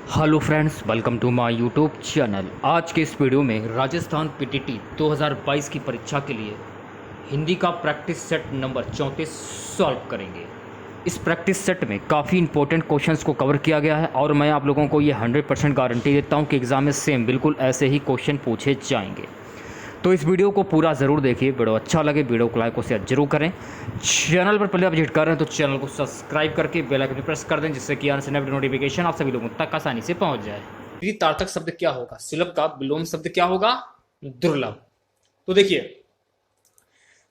Hello friends, welcome to my YouTube channel. आज के इस वीडियो में राजस्थान पीटीटी 2022 की परीक्षा के लिए हिंदी का प्रैक्टिस सेट नंबर 34 सॉल्व करेंगे। इस प्रैक्टिस सेट में काफ़ी इंपॉर्टेंट क्वेश्चंस को कवर किया गया है और मैं आप लोगों को ये 100% गारंटी देता हूँ कि एग्ज़ाम में सेम बिल्कुल ऐसे ही क्वेश्चन पूछे जाएंगे। तो इस वीडियो को पूरा ज़रूर देखिए। वीडियो अच्छा लगे वीडियो को लाइक और शेयर जरूर करें। चैनल पर पहले आप विजिट कर रहे हैं तो चैनल को सब्सक्राइब करके बेल आइकन प्रेस कर दें, जिससे कि आने से नए नोटिफिकेशन आप सभी लोगों तक आसानी से पहुंच जाए। तार्थक शब्द क्या होगा? सुलभ का विलोम शब्द क्या होगा? दुर्लभ। तो देखिए,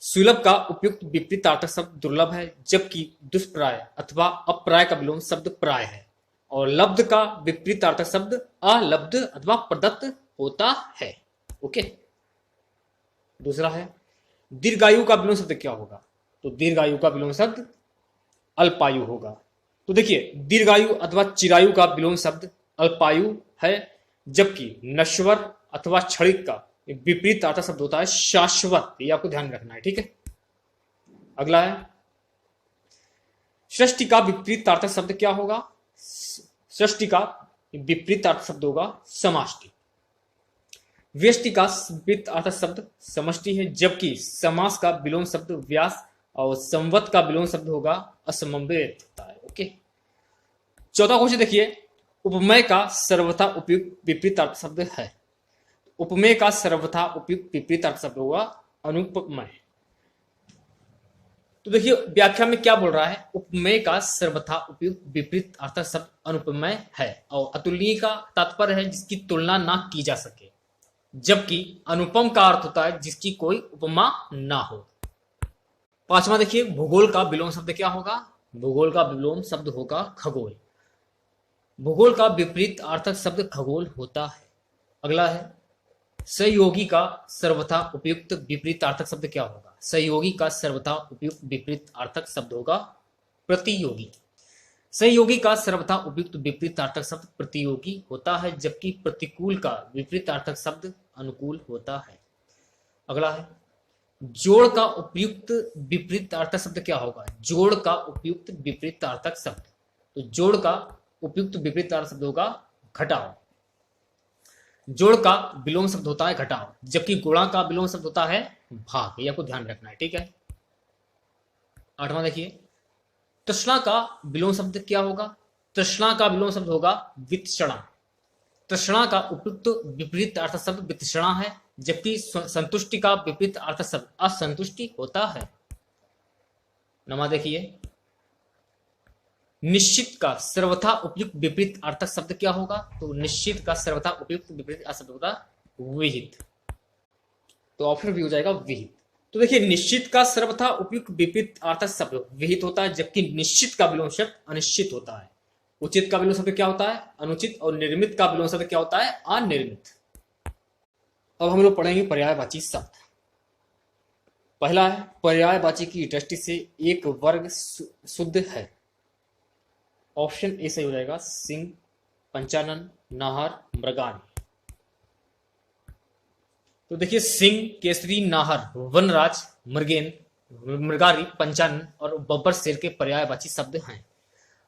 सुलभ का उपयुक्त विपरीतार्थक शब्द दुर्लभ है, जबकि दुष्प्राय अथवा अप्राय का विलोम शब्द प्राय है। और लब्ध का विपरीतार्थक शब्द अलब्ध अथवा प्रदत्त होता है। ओके। दूसरा है, दीर्घायु का विलोम शब्द क्या होगा? तो दीर्घायु का विलोम शब्द अल्पायु होगा। तो देखिए, दीर्घायु अथवा चिरायु का विलोम शब्द अल्पायु है, जबकि नश्वर अथवा क्षणिक का विपरीत अर्थक शब्द होता है शाश्वत। ये आपको ध्यान रखना है, ठीक है। अगला है, सृष्टि का विपरीत अर्थक शब्द क्या होगा? सृष्टि का विपरीत अर्थक शब्द होगा समष्टि। व्यष्टि का विपरीत अर्थक शब्द समष्टि है, जबकि समास का विलोम शब्द व्यास और संवत का विलोम शब्द होगा असमवेत होता है। ओके। चौथा क्वेश्चन देखिए, उपमेय का सर्वथा उपयुक्त विपरीत अर्थ शब्द है। उपमेय का सर्वथा उपयुक्त विपरीत अर्थ शब्द होगा अनुपमेय। तो देखिए, व्याख्या में क्या बोल रहा है? उपमेय का सर्वथा उपयुक्त विपरीत अर्थक शब्द अनुपमेय है, और अतुलनीय का तात्पर्य है जिसकी तुलना ना की जा सके, जबकि अनुपम का अर्थ होता है जिसकी कोई उपमा ना हो। पांचवा देखिए, भूगोल का विलोम शब्द क्या होगा? भूगोल का विलोम शब्द होगा खगोल। भूगोल का विपरीत अर्थक शब्द खगोल होता है। अगला है, सहयोगी का सर्वथा उपयुक्त विपरीत अर्थक शब्द क्या होगा? सहयोगी का सर्वथा उपयुक्त विपरीत अर्थक शब्द होगा प्रतियोगी। सहयोगी का सर्वथा उपयुक्त विपरीत अर्थक शब्द प्रतियोगी होता है, जबकि प्रतिकूल का विपरीत अर्थक शब्द अनुकूल होता है। अगला है, जोड़ का उपयुक्त विपरीत अर्थक शब्द क्या होगा? जोड़ का उपयुक्त विपरीत अर्थक शब्द, तो जोड़ का उपयुक्त विपरीत अर्थक शब्द होगा घटाओ। जोड़ का विलोम शब्द होता है घटाओ, जबकि गुणा का विलोम शब्द होता है भाग। ये आपको ध्यान रखना है, ठीक है। आठवां देखिए, तृष्णा का विलोम शब्द क्या होगा? तृष्णा का विलोम शब्द होगा वितृष्णा। तृष्णा का उपयुक्त विपरीत अर्थ शब्द वितृष्णा है, जबकि संतुष्टि का विपरीत अर्थ शब्द असंतुष्टि होता है। नमा देखिए, निश्चित का सर्वथा उपयुक्त विपरीत अर्थक शब्द क्या होगा? तो निश्चित का सर्वथा उपयुक्त विपरीत अर्थ शब्द होगा विहित। तो ऑप्शन भी हो जाएगा विहित। तो देखिए, निश्चित का सर्वथा उपयुक्त विपरीत अर्थक शब्द विहित होता है, जबकि निश्चित का विलोम शब्द अनिश्चित होता है। उचित का विलोम शब्द क्या होता है? अनुचित। और निर्मित का विलोम शब्द क्या होता है? अनिर्मित। अब हम लोग पढ़ेंगे पर्यायवाची शब्द। पहला है, पर्यायवाची की दृष्टि से एक वर्ग शुद्ध है। ऑप्शन ए सही हो जाएगा, सिंह, पंचानन, नाहर, मृगानी। तो देखिए, सिंह, केसरी, नाहर, वनराज, मृगेन, मृगारी, पंचानन और बब्बर शेर के पर्यायवाची शब्द हैं।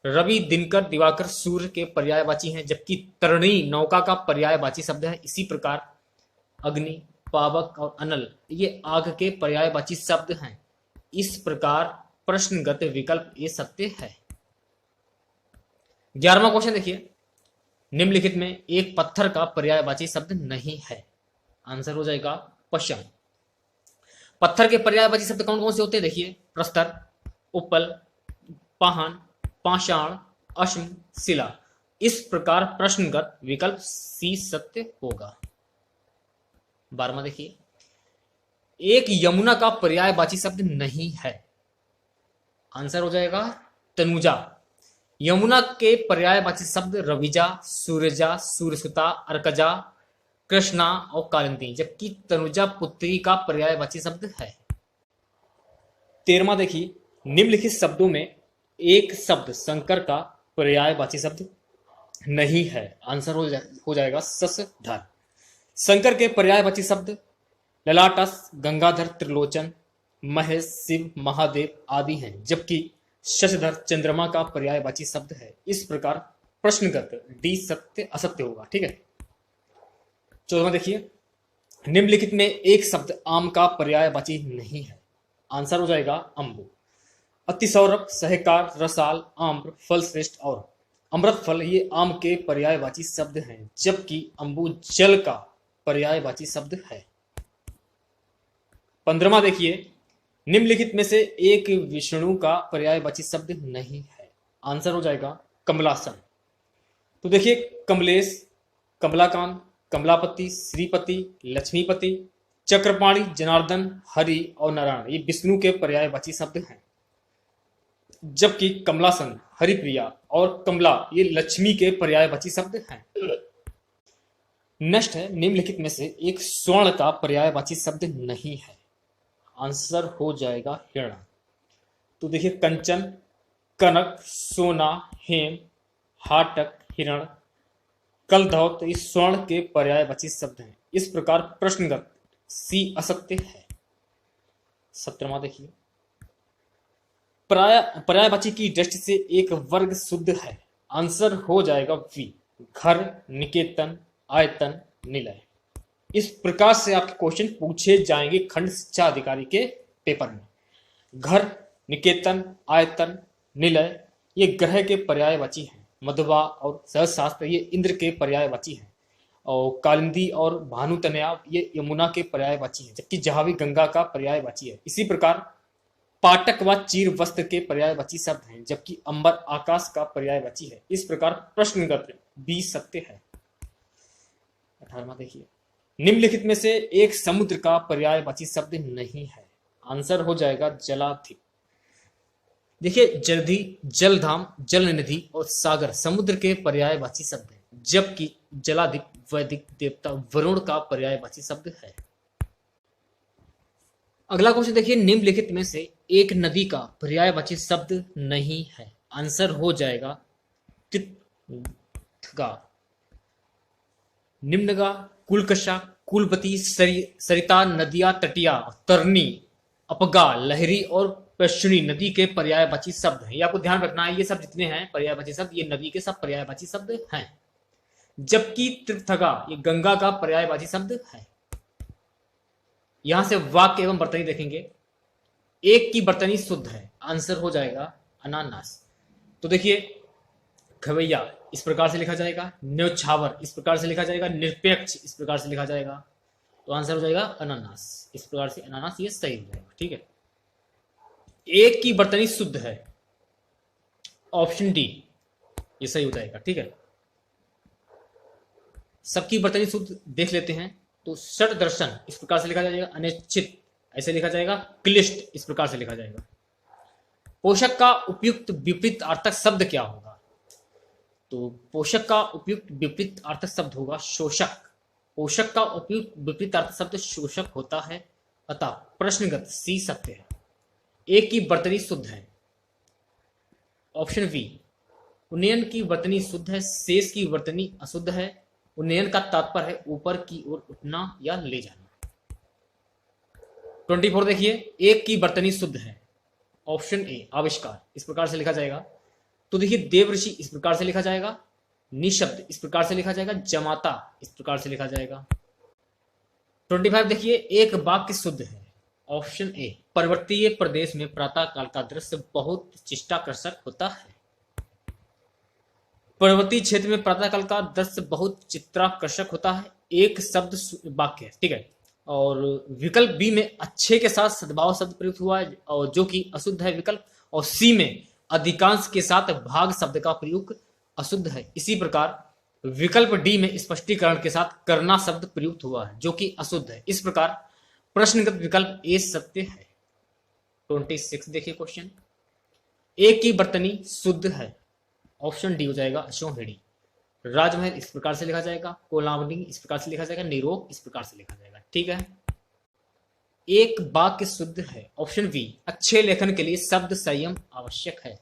रवि, दिनकर, दिवाकर सूर्य के पर्यायवाची हैं, जबकि तरणी नौका का पर्यायवाची शब्द है। इसी प्रकार अग्नि, पावक और अनल ये आग के पर्यायवाची शब्द हैं। इस प्रकार प्रश्नगत विकल्प ये सत्य है। 11वां क्वेश्चन देखिए, निम्नलिखित में एक पत्थर का पर्यायवाची शब्द नहीं है। आंसर हो जाएगा पश्चिम। पत्थर के पर्यायवाची शब्द कौन कौन से होते हैं? देखिए, प्रस्तर, उपल, पाहन, पाषाण, अश्म, शिला। इस प्रकार प्रश्नगत विकल्प सी सत्य होगा। 12वां देखिए, एक यमुना का पर्यायवाची शब्द नहीं है। आंसर हो जाएगा तनुजा। यमुना के पर्यायवाची शब्द रविजा, सूरजा, सूर्यसुता, अर्कजा, कृष्णा और कालिंदी, जबकि तनुजा पुत्री का पर्यायवाची शब्द है। 13वां देखिए, निम्नलिखित शब्दों में एक शब्द शंकर का पर्यायवाची शब्द नहीं है। आंसर हो जाएगा शशधर। शंकर के पर्यायवाची शब्द ललाटस, गंगाधर, त्रिलोचन, महेश, शिव, महादेव आदि हैं, जबकि शशधर चंद्रमा का पर्यायवाची शब्द है। इस प्रकार प्रश्नगत डी सत्य असत्य होगा। ठीक है, 14वां देखिए, निम्नलिखित में एक शब्द आम का पर्यायवाची नहीं है। आंसर हो जाएगा अम्बु। अतिसौरभ, सहकार, रसाल, आम्र, फल श्रेष्ठ और अमृत फल ये आम के पर्यायवाची शब्द हैं, जबकि अम्बु जल का पर्यायवाची शब्द है। 15वां देखिए, निम्नलिखित में से एक विष्णु का पर्यायवाची शब्द नहीं है। आंसर हो जाएगा कमलासन। तो देखिए, कमलेश, कमलाकांत, कमलापति, श्रीपति, लक्ष्मीपति, चक्रपाणी, जनार्दन, हरि और नारायण ये विष्णु के पर्यायवाची शब्द हैं, जबकि कमलासन, हरिप्रिया और कमला ये लक्ष्मी के पर्यायवाची शब्द हैं। नेक्स्ट है, निम्नलिखित में से एक स्वर्ण का पर्यायवाची शब्द नहीं है। आंसर हो जाएगा हिरण। तो देखिए, कंचन, कनक, सोना, हेम, हाटक, हिरण, कलधौ तो ये स्वर्ण के पर्यायवाची शब्द हैं। इस प्रकार प्रश्नगत सी असत्य है। 17वां देखिए, पर्यायवाची की दृष्टि से एक वर्ग शुद्ध है। आंसर हो जाएगा वी, घर, निकेतन, आयतन, निलय। इस प्रकार से आपके क्वेश्चन पूछे जाएंगे खंड शिक्षा अधिकारी के पेपर में। घर, निकेतन, आयतन, निलय ये ग्रह के पर्यायवाची हैं। मधुबा और सहस्रास्त्र ये इंद्र के पर्यायवाची हैं, और कालिंदी और भानुतनया ये यमुना के पर्यायवाची हैं, जबकि जहावी गंगा का पर्यायवाची है। इसी प्रकार पाटक व चीर वस्त्र के पर्यायवाची शब्द हैं, जबकि अंबर आकाश का पर्यायवाची है। इस प्रकार प्रश्नगत बी सत्य है। 18वां देखिए, निम्नलिखित में से एक समुद्र का पर्यायवाची शब्द नहीं है। आंसर हो जाएगा जलाधिप। देखिए, जलधि, जलधाम, जलनिधि और सागर समुद्र के पर्यायवाची शब्द हैं, जबकि जलाधिप वैदिक देवता वरुण का पर्यायवाची शब्द है। अगला क्वेश्चन देखिए, निम्नलिखित में से एक नदी का पर्यायवाची शब्द नहीं है। आंसर हो जाएगा तितगा, निम्नगा, कुलकषा, कुलपति, सरिता, नदिया, तटिया, तरनी, अपगा, लहरी और पश्चिमी नदी के पर्यायवाची शब्द हैं। ये आपको ध्यान रखना है, ये सब जितने हैं पर्यायवाची शब्द ये नदी के सब पर्यायवाची शब्द हैं, जबकि तीर्थगा ये गंगा का पर्यायवाची शब्द है। यहां से वाक्य एवं बर्तनी देखेंगे। एक की बर्तनी शुद्ध है। आंसर हो जाएगा अनानास। तो देखिए, खवैया इस प्रकार से लिखा जाएगा, न्यौछावर इस प्रकार से लिखा जाएगा, निरपेक्ष इस प्रकार से लिखा जाएगा। तो आंसर हो जाएगा अनानास। इस प्रकार से अनानास ये सही हो जाएगा। ठीक है, एक की बर्तनी शुद्ध है, ऑप्शन डी ये सही हो जाएगा। ठीक है, सबकी बर्तनी शुद्ध देख लेते हैं। तो षट दर्शन इस प्रकार से लिखा जाएगा, अनिश्चित ऐसे लिखा जाएगा, क्लिष्ट इस प्रकार से लिखा जाएगा। पोषक का उपयुक्त विपरीत अर्थक शब्द क्या होगा? तो पोषक का उपयुक्त विपरीत अर्थक शब्द होगा शोषक। पोषक का उपयुक्त विपरीत अर्थ शब्द शोषक होता है, अतः प्रश्नगत सी सत्य है। एक की बर्तनी शुद्ध है, ऑप्शन बी। उन्नयन की बर्तनी शुद्ध है, शेष की बर्तनी अशुद्ध है। उन्नयन का तात्पर्य है ऊपर की ओर उठना या ले जाना। 24 देखिए, एक की बर्तनी शुद्ध है, ऑप्शन ए आविष्कार इस प्रकार से लिखा जाएगा। तो देखिए, देवऋषि इस प्रकार से लिखा जाएगा, निशब्द इस प्रकार से लिखा जाएगा, जमाता इस प्रकार से लिखा जाएगा। 25 देखिए, एक वाक्य शुद्ध है, ऑप्शन ए पर्वतीय प्रदेश में प्रातः काल का दृश्य बहुत चित्ताकर्षक होता है। पर्वतीय क्षेत्र में प्रातः काल का दृश्य बहुत चित्ताकर्षक होता है, एक शब्द वाक्य है। ठीक है, और विकल्प बी में अच्छे के साथ सद्भाव शब्द प्रयुक्त हुआ है, और जो कि अशुद्ध है विकल्प, और सी में अधिकांश के साथ भाग शब्द का प्रयोग अशुद्ध है। इसी प्रकार विकल्प डी में स्पष्टीकरण के साथ करना शब्द प्रयुक्त हुआ है, जो कि अशुद्ध है। इस प्रकार प्रश्नगत विकल्प ए सत्य है। 26 देखिए क्वेश्चन, एक की बर्तनी शुद्ध है, ऑप्शन डी हो जाएगा अशोहिणी। राजमहल इस प्रकार से लिखा जाएगा, कोलावनी इस प्रकार से लिखा जाएगा, निरोग इस प्रकार से लिखा जाएगा। ठीक है, एक वाक्य शुद्ध है, ऑप्शन बी। अच्छे लेखन के लिए शब्द संयम आवश्यक है।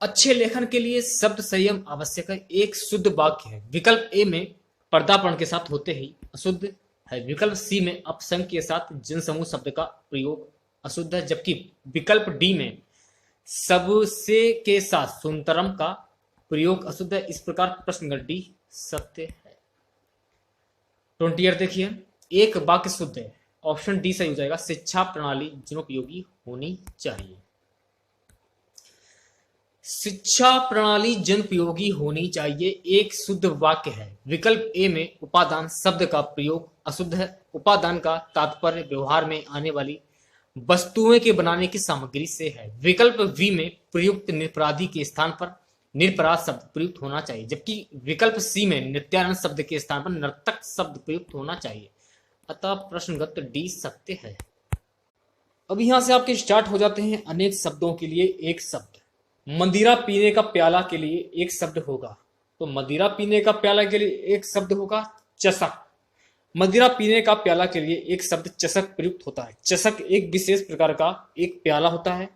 अच्छे लेखन के लिए शब्द संयम आवश्यक है, एक शुद्ध वाक्य है। विकल्प ए में पर्दापण के साथ होते ही अशुद्ध है। विकल्प सी में अपसंग के साथ जनसमूह शब्द का प्रयोग अशुद्ध है, जबकि विकल्प डी में सबसे के साथ सुंदरम का प्रयोग अशुद्ध है, इस प्रकार प्रश्न नंबर डी सत्य है। 20 देखिए, एक वाक्य शुद्ध है, ऑप्शन डी सही हो जाएगा, शिक्षा प्रणाली जनोपयोगी होनी चाहिए। शिक्षा प्रणाली जनोपयोगी होनी चाहिए एक शुद्ध वाक्य है। विकल्प ए में उपादान शब्द का प्रयोग अशुद्ध है। उपादान का तात्पर्य व्यवहार में आने वाली वस्तुओं के बनाने की सामग्री से है। विकल्प बी में प्रयुक्त निरपराधी के स्थान पर निरपराध शब्द प्रयुक्त होना चाहिए, जबकि विकल्प सी में नित्यानंद शब्द के स्थान पर नर्तक शब्द प्रयुक्त होना चाहिए। अतः प्रश्नगत डी सत्य है। अब यहां से आपके स्टार्ट हो जाते हैं अनेक शब्दों के लिए एक शब्द। मदिरा पीने का प्याला के लिए एक शब्द होगा, तो मदिरा पीने का प्याला के लिए एक शब्द होगा चषक। मदिरा पीने का प्याला के लिए एक शब्द चषक प्रयुक्त होता है। चषक एक विशेष प्रकार का एक प्याला होता है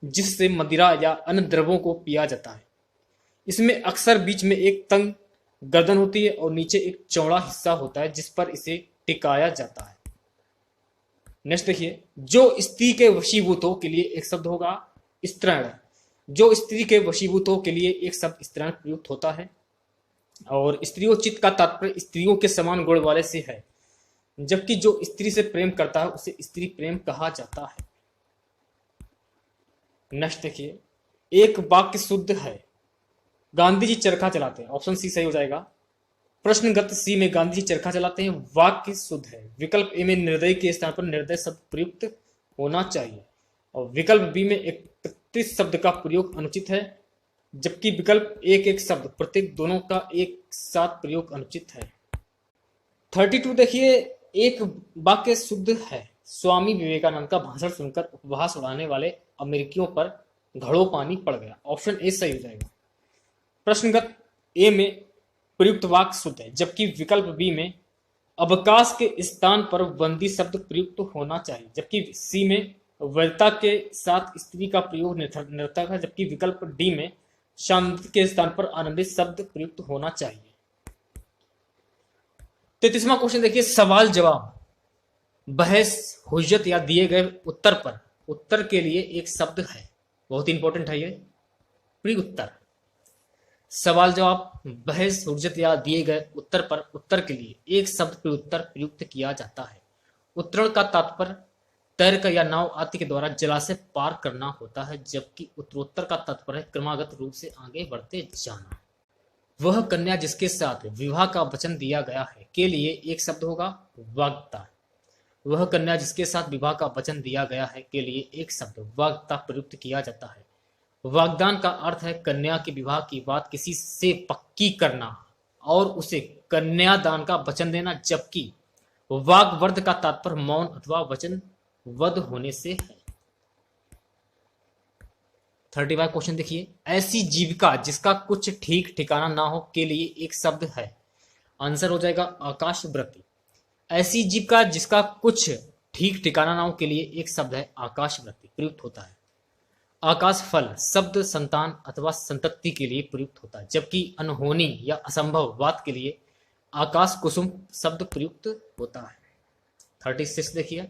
जिससे मदिरा या अन्य द्रव्यों को पिया जाता है। इसमें अक्सर बीच में एक तंग गर्दन होती है और नीचे एक चौड़ा हिस्सा होता है जिस पर इसे टिकाया जाता है। नेक्स्ट देखिए, जो स्त्री के वशीभूतों के लिए एक शब्द होगा स्त्रीण। जो स्त्री के वशीभूतों के लिए एक शब्द स्त्रीण प्रयुक्त होता है। और स्त्रियोचित का तात्पर्य स्त्रियों के समान गुण वाले से है, जबकि जो स्त्री से प्रेम करता है उसे स्त्री प्रेम कहा जाता है। नेक्स्ट देखिए, एक वाक्य शुद्ध है। गांधी जी चरखा चलाते हैं, ऑप्शन सी सही हो जाएगा। प्रश्नगत सी में गांधी जी चरखा चलाते हैं, वाक्य शुद्ध है। विकल्प ए में निर्दय के स्थान पर निर्दय शब्द प्रयुक्त होना चाहिए और विकल्प बी में एकत्रित शब्द का प्रयोग अनुचित है, जबकि विकल्प एक शब्द प्रत्येक दोनों का एक साथ प्रयोग अनुचित है। 32 देखिए, एक वाक्य शुद्ध है। स्वामी विवेकानंद का भाषण सुनकर उपहास उड़ाने वाले अमेरिकियों पर घड़ों पानी पड़ गया, ऑप्शन ए सही हो जाएगा। प्रश्नगत ए में प्रयुक्त वाक्य शुद्ध है, जबकि विकल्प बी में अवकाश के स्थान पर बंदी शब्द प्रयुक्त होना चाहिए, जबकि सी में वैधता के साथ स्त्री का प्रयोग निरर्थक है, जबकि विकल्प डी में शांति के स्थान पर आनंदित शब्द प्रयुक्त होना चाहिए। 33वां क्वेश्चन देखिए, सवाल जवाब बहस हुज्जत या दिए गए उत्तर पर उत्तर के लिए एक शब्द है। बहुत इंपॉर्टेंट है ये प्रयुत्तर। सवाल जवाब बहस हुज्जत या दिए गए उत्तर पर उत्तर के लिए एक शब्द प्रयुत्तर प्रयुक्त किया जाता है। उत्तरण का तात्पर्य तैरकर या नाव आदि के द्वारा जलाशय पार करना होता है, जबकि उत्तरोत्तर का तात्पर्य क्रमागत रूप से आगे बढ़ते जाना। वह कन्या जिसके साथ विवाह का वचन दिया गया है के लिए एक शब्द होगा वाग्दान। वह कन्या जिसके साथ विवाह का वचन दिया गया है के लिए एक शब्द वाग्दा प्रयुक्त किया जाता है। वाग्दान का अर्थ है कन्या के विवाह की बात किसी से पक्की करना और उसे कन्यादान का वचन देना, जबकि वाग्वर्ध का तात्पर्य मौन अथवा वचनबद्ध होने से है। 35 क्वेश्चन देखिए, ऐसी जीविका जिसका कुछ ठीक ठिकाना ना हो के लिए एक शब्द है। आंसर हो जाएगा आकाश वृत्ति। ऐसी जीविका जिसका कुछ ठीक ठिकाना ना हो के लिए एक शब्द है आकाश वृत्ति प्रयुक्त होता है। आकाश फल शब्द संतान अथवा संतति के लिए प्रयुक्त होता है, जबकि अनहोनी या असंभव बात के लिए आकाश कुसुम शब्द प्रयुक्त होता है। 36 देखिए,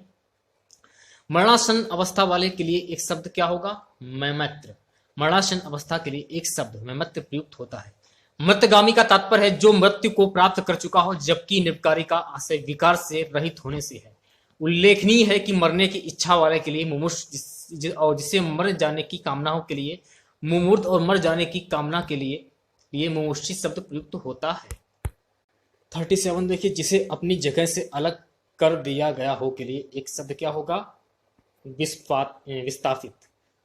मरणासन अवस्था वाले के लिए एक शब्द क्या होगा मैमैत्र। मरणासन अवस्था के लिए एक शब्द मैमैत्र प्रयुक्त होता है। मृतगामी का तात्पर्य है जो मृत्यु को प्राप्त कर चुका हो, जबकि निरपकारी का आशय विकार से रहित होने से है। उल्लेखनीय है कि मरने की इच्छा वाले के लिए मुमुर्ष और जिसे मर जाने की कामना हो के लिए मुमूर्त और मर जाने की कामना के लिए मुमुर्षी शब्द प्रयुक्त होता है। 37 देखिए, जिसे अपनी जगह से अलग कर दिया गया हो के लिए एक शब्द क्या होगा विस्थापित।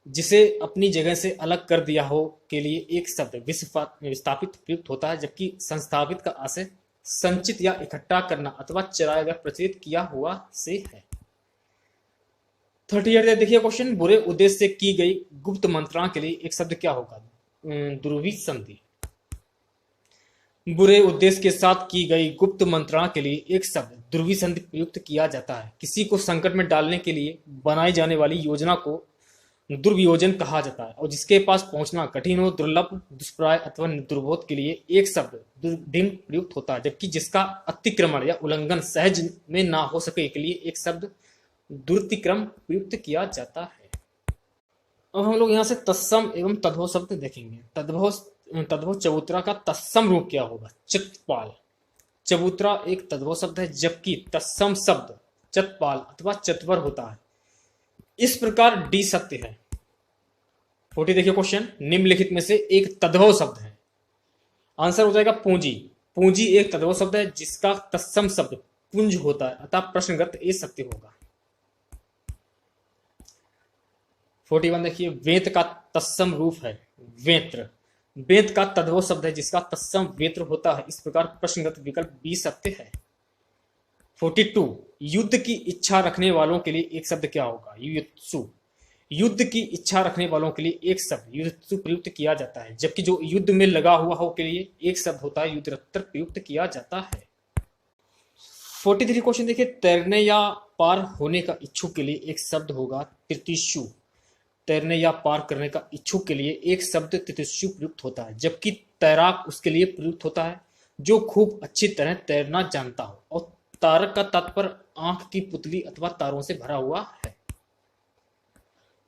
जिसे अपनी जगह से अलग कर दिया हो के लिए एक शब्द विस्थापित प्रयुक्त होता है, जबकि संस्थापित का आशय संचित या इकट्ठा करना अथवा चलाया गया प्रचलित किया हुआ से है। 38 देखिए क्वेश्चन, बुरे उद्देश्य से की गई गुप्त मंत्रणा के लिए एक शब्द क्या होगा दुर्वी संधि। बुरे उद्देश्य के साथ की गई गुप्त मंत्रणा के लिए एक शब्द दुर्वी संधि प्रयुक्त किया जाता है। किसी को संकट में डालने के लिए बनाई जाने वाली योजना को दुर्वियोजन कहा जाता है और जिसके पास पहुंचना कठिन हो, दुर्लभ, दुष्प्राय अथवा दुर्बोध के लिए एक शब्द दुर्दिम प्रयुक्त होता है, जबकि जिसका अतिक्रमण या उल्लंघन सहज में ना हो सके के लिए एक शब्द दुर्तिक्रम प्रयुक्त किया जाता है। अब हम लोग यहाँ से तत्सम एवं तद्भव शब्द देखेंगे। तद्भव तद्भव चबूतरा का तत्सम रूप क्या होगा? चतपाल। चबूतरा एक तद्भव शब्द है, जबकि तत्सम शब्द चतपाल अथवा चतवर होता है। इस प्रकार डी सत्य है। 40 देखिए क्वेश्चन, निम्नलिखित में से एक तद्भव शब्द है। आंसर हो जाएगा पूंजी। पूंजी एक तद्भव शब्द है जिसका तत्सम शब्द पुंज होता है, अतः प्रश्नगत ए सत्य होगा। 41 देखिए, वेत का तत्सम रूप है वेत्र। वेत का तद्भव शब्द है जिसका तत्सम वेत्र होता है, इस प्रकार प्रश्नगत विकल्प बी सत्य है। 42 युद्ध की इच्छा रखने वालों के लिए एक शब्द क्या होगा? युयुत्सु। युद्ध की इच्छा रखने वालों के लिए एक शब्द युयुत्सु प्रयुक्त किया जाता है, जबकि जो युद्ध में लगा हुआ हो के लिए एक शब्द होता है युद्धरत्तर प्रयुक्त किया जाता है। 43 क्वेश्चन देखिए, तैरने या पार होने का इच्छुक के लिए एक शब्द होगा तितिक्षु। तैरने या पार करने का इच्छुक के लिए एक शब्द तितिक्षु प्रयुक्त होता है, जबकि तैराक उसके लिए प्रयुक्त होता है जो खूब अच्छी तरह तैरना जानता हो, और तारक का तात्पर्य आंख की पुतली अथवा तारों से भरा हुआ है।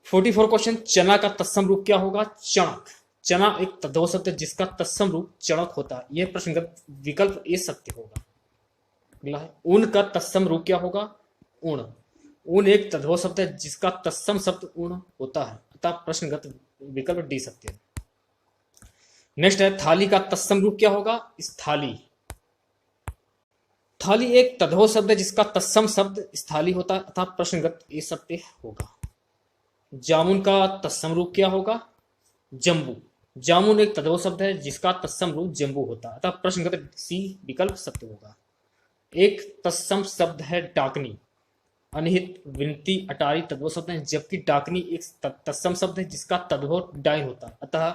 44 क्वेश्चन, चना का तत्सम रूप क्या होगा? चणक। चना एक तद्भव शब्द है जिसका तत्सम रूप चणक होता है, यह प्रश्नगत विकल्प ए सत्य होगा। अगला है, ऊन का तत्सम रूप क्या होगा? ऊण। ऊन एक तद्भव शब्द है जिसका तत्सम शब्द ऊण होता है, अतः प्रश्नगत विकल्प डी सत्य है। नेक्स्ट है, थाली का तत्सम रूप क्या होगा? स्थाली। थाली एक तद्भव शब्द है जिसका तत्सम शब्द स्थाली होता है, अतः प्रश्नगत ए सत्य होगा। जामुन का तत्सम रूप क्या होगा? जम्बू। जामुन एक तद्भव शब्द है जिसका तत्सम रूप जम्बू होता है, अतः प्रश्नगत सी विकल्प सत्य होगा। एक तत्सम शब्द है डाकनी। अनिहित, विनती, अटारी तद्भव शब्द है, जबकि डाकनी एक तत्सम शब्द है जिसका तद्भव डाइन होता है, अतः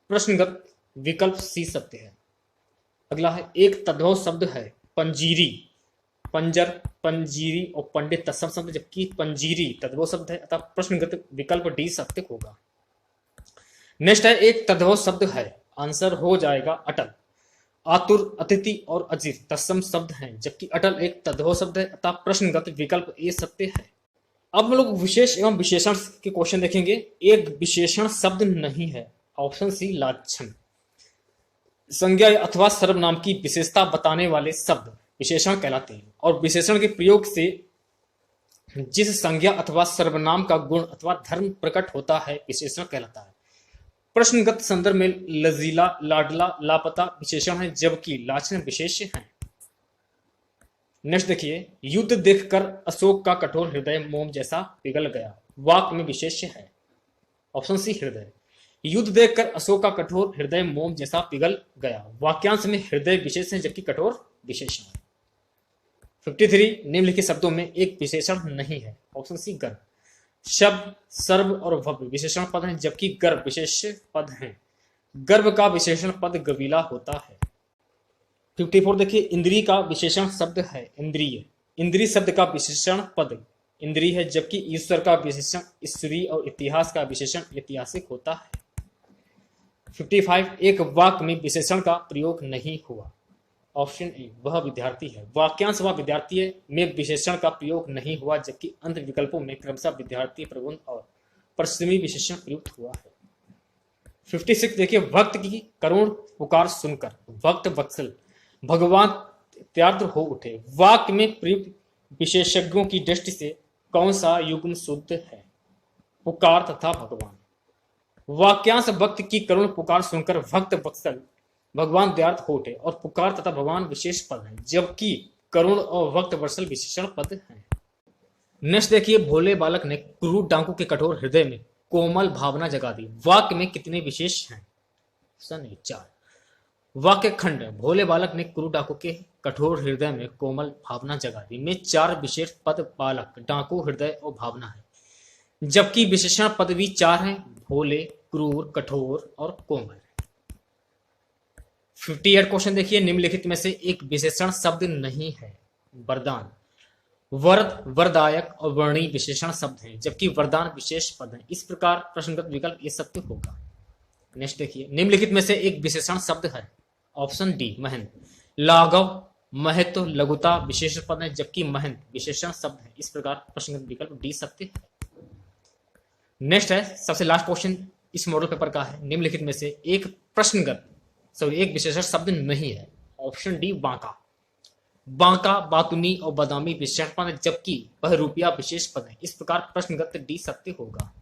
प्रश्नगत विकल्प सी सत्य है। अगला है, एक तद्भव शब्द है पंजीरी। पंजर, पंजीरी और पंडित तत्सम शब्द, जबकि पंजीरी तद्भव शब्द है, अतः प्रश्नगत विकल्प डी सत्य होगा। नेक्स्ट है, एक तद्भव शब्द है, आंसर हो जाएगा अटल। आतुर, अतिथि और अजीर तत्सम शब्द हैं, जबकि अटल एक तद्भव शब्द है, अतः प्रश्नगत विकल्प ए सत्य है। अब हम लोग विशेष एवं विशेषण के क्वेश्चन देखेंगे। एक विशेषण शब्द नहीं है, ऑप्शन सी लाक्षण। संज्ञा अथवा सर्वनाम की विशेषता बताने वाले शब्द विशेषण कहलाते हैं, और विशेषण के प्रयोग से जिस संज्ञा अथवा सर्वनाम का गुण अथवा धर्म प्रकट होता है विशेषण कहलाता है। प्रश्नगत संदर्भ में लजीला, लाडला, लापता विशेषण है, जबकि लाछन विशेष हैं। नेक्स्ट देखिए, युद्ध देखकर अशोक का कठोर हृदय मोम जैसा पिघल गया, वाक्य में विशेष है, ऑप्शन सी हृदय। युद्ध देखकर अशोक का कठोर हृदय मोम जैसा पिघल गया, वाक्यांश में हृदय विशेष है जबकि कठोर विशेषण है। 53 निम्नलिखित शब्दों में एक विशेषण नहीं है, ऑप्शन सी गर्भ। शब्द, सर्व और भव्य विशेषण पद हैं, जबकि गर्भ विशेष पद हैं। गर्भ का विशेषण पद गवीला होता है। 54 देखिए, इंद्रिय का विशेषण शब्द है इंद्रिय। इंद्रिय शब्द का विशेषण पद इंद्रिय है, जबकि ईश्वर का विशेषण ईश्वरीय और इतिहास का विशेषण ऐतिहासिक होता है। 55 एक वाक्य में विशेषण का प्रयोग नहीं हुआ, ऑप्शन ए वह विद्यार्थी है। वाक्यांश वह विद्यार्थी में विशेषण का प्रयोग नहीं हुआ, जबकि अंत विकल्पों में क्रमशः विद्यार्थी, प्रबंध और परिश्रमी विशेषण प्रयुक्त हुआ है। 56 देखिए, भक्त की करुण पुकार सुनकर भक्त वत्सल भगवान त्यार्थ हो उठे, वाक्य में प्रयुक्त विशेषज्ञों की दृष्टि से कौन सा युग्म शुद्ध है? पुकार तथा भगवान। वाक्यांश भक्त की करुण पुकार सुनकर भक्त वत्सल भगवान दयार्थ हो उठे, और पुकार तथा भगवान विशेष पद हैं, जबकि करुण और भक्त वत्सल विशेषण पद हैं। नेक्स्ट देखिए, भोले बालक ने क्रूर डाकू के कठोर हृदय में कोमल भावना जगा दी, वाक्य में कितने विशेष हैं? 4 वाक्य खंड, भोले बालक ने क्रूर डाकू के कठोर हृदय में कोमल भावना जगा दी में 4 विशेष पद बालक, डाकू, हृदय और भावना है, जबकि विशेषण पद भी 4 हैं, भोले, क्रूर, कठोर और कोमल। 58 क्वेश्चन देखिए, निम्नलिखित में से एक विशेषण शब्द नहीं है, वरदान। वरद, वरदायक और वर्णी विशेषण शब्द हैं, जबकि वरदान विशेष पद हैं, इस प्रकार प्रश्नगत विकल्प ये सत्य होगा। नेक्स्ट देखिए, निम्नलिखित में से एक विशेषण शब्द है, ऑप्शन डी महंत। लाघव, महत्व, लघुता विशेषण पद है, जबकि महंत विशेषण शब्द है, इस प्रकार प्रश्नगत विकल्प डी सत्य है। नेक्स्ट है सबसे लास्ट क्वेश्चन इस मॉडल पेपर का है, निम्नलिखित में से एक प्रश्नगत सॉरी, एक विशेषण शब्द नहीं है। ऑप्शन डी बांका। बांका, बातुनी और बादामी विशेषण पद है, जबकि बहरूपिया विशेष पद है। इस प्रकार प्रश्नगत डी सत्य होगा।